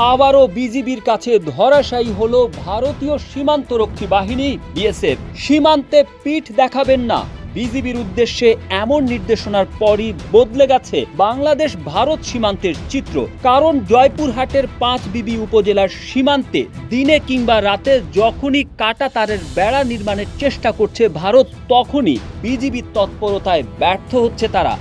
আবারও বিজিবির কাছে ধরাশায়ী হলো ভারতীয় সীমান্তরক্ষী বাহিনী বিএসএফ। সীমান্তে পিঠ দেখাবেন না, বিজিবির উদ্দেশ্যে এমন নির্দেশনার পরই বদলে গেছে বাংলাদেশ ভারত সীমান্তের চিত্র। কারণ জয়পুরহাটের 5বিবি উপজেলার সীমান্তে দিনে কিংবা রাতে যখনই কাটা তারের বেড়া নির্মাণের চেষ্টা করছে ভারত, তখনই বিজিবির তৎপরতায় ব্যর্থ হচ্ছে তারা।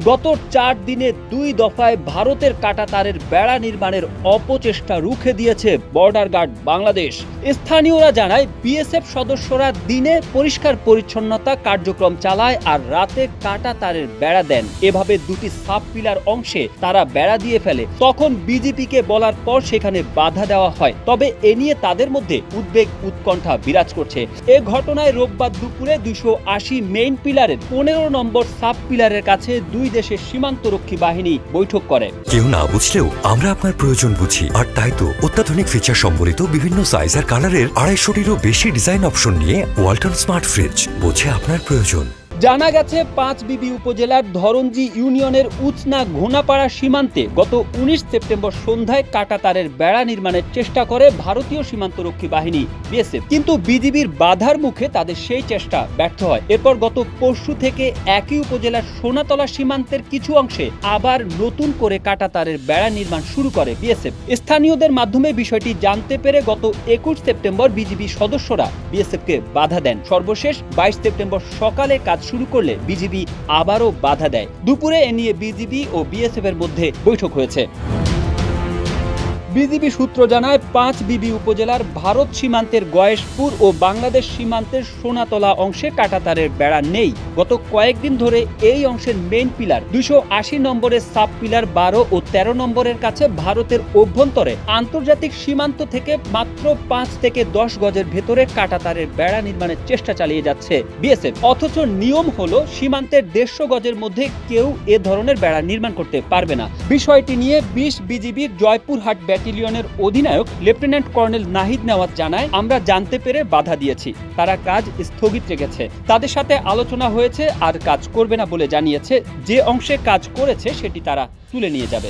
গত 4 দিনে 2 দফায় ভারতের কাটা তারের বেড়া নির্মাণের অপচেষ্টা রুখে দিয়েছে বর্ডার গার্ড বাংলাদেশ। স্থানীয়রা জানায়, বিএসএফ সদস্যরা দিনে পরিষ্কার পরিচ্ছন্নতা কার্যক্রম চালায় আর রাতে কাটা তারের বেড়া দেন। এভাবে 2টি সাব পিলার অংশে তারা বেড়া দিয়ে ফেলে। তখন বিজিপিকে বলার পর সেখানে বাধা দেওয়া হয়। তবে এ নিয়ে তাদের মধ্যে উদ্বেগ উৎকণ্ঠা বিরাজ করছে। এ ঘটনায় রোববার দুপুরে 280 মেইন পিলারের 15 নম্বর সাব পিলারের কাছে 2 দেশের সীমান্তরক্ষী বাহিনী বৈঠক করে। কেউ না বুঝলেও আমরা আপনার প্রয়োজন বুঝি, আর তাই তো অত্যাধুনিক ফিচার সম্বলিত বিভিন্ন সাইজ আর কালারের 250-টিরও বেশি ডিজাইন অপশন নিয়ে ওয়ালটন স্মার্ট ফ্রিজ বোঝে আপনার প্রয়োজন। জানা গেছে, 5বিবি উপজেলার ধরঞ্জি ইউনিয়নের উচনা ঘোনাপাড়া সীমান্তে গত 19 সেপ্টেম্বর সন্ধ্যায় কাটা তারের বেড়া নির্মাণের চেষ্টা করে ভারতীয় সীমান্তরক্ষী বাহিনী বিএসএফ। কিন্তু বিজিবির বাধার মুখে তাদের সেই চেষ্টা ব্যর্থ হয়। এরপর গত পরশু থেকে একই উপজেলার সোনাতলা সীমান্তের কিছু অংশে আবার নতুন করে কাটা তারের বেড়া নির্মাণ শুরু করে বিএসএফ। স্থানীয়দের মাধ্যমে বিষয়টি জানতে পেরে গত 21 সেপ্টেম্বর বিজিবি সদস্যরা বিএসএফকে বাধা দেন। সর্বশেষ 22 সেপ্টেম্বর সকালে কাজ শুরু করলে বিজিবি আবারও বাধা দেয়। দুপুরে এ নিয়ে বিজিবি ও বিএসএফ এর মধ্যে বৈঠক হয়েছে। বিজিবি সূত্র জানায়, 5বিবি উপজেলার ভারত সীমান্তের গয়েশপুর ও বাংলাদেশ সীমান্তের সোনাতলা অংশে কাটাতারের বেড়া নেই। গত কয়েকদিন ধরে এই অংশের মেইন পিলার 280 নম্বরের সাব পিলার 12 ও 13 নম্বরের কাছে ভারতের অভ্যন্তরে আন্তর্জাতিক সীমান্ত থেকে মাত্র 5 থেকে 10 গজের ভেতরে কাটাতারের বেড়া নির্মাণের চেষ্টা চালিয়ে যাচ্ছে বিএসএফ। অথচ নিয়ম হলো সীমান্তের 150 গজের মধ্যে কেউ এ ধরনের বেড়া নির্মাণ করতে পারবে না। বিষয়টি নিয়ে 20 বিজিবির জয়পুরহাট ব্যাটালিয়নের অধিনায়ক লেফটেন্যান্ট কর্নেল নাহিদ নেওয়াজ জানায়, আমরা জানতে পেরে বাধা দিয়েছি, তারা কাজ স্থগিত রেখেছে। তাদের সাথে আলোচনা হয়েছে, আর কাজ করবে না বলে জানিয়েছে। যে অংশে কাজ করেছে সেটি তারা তুলে নিয়ে যাবে।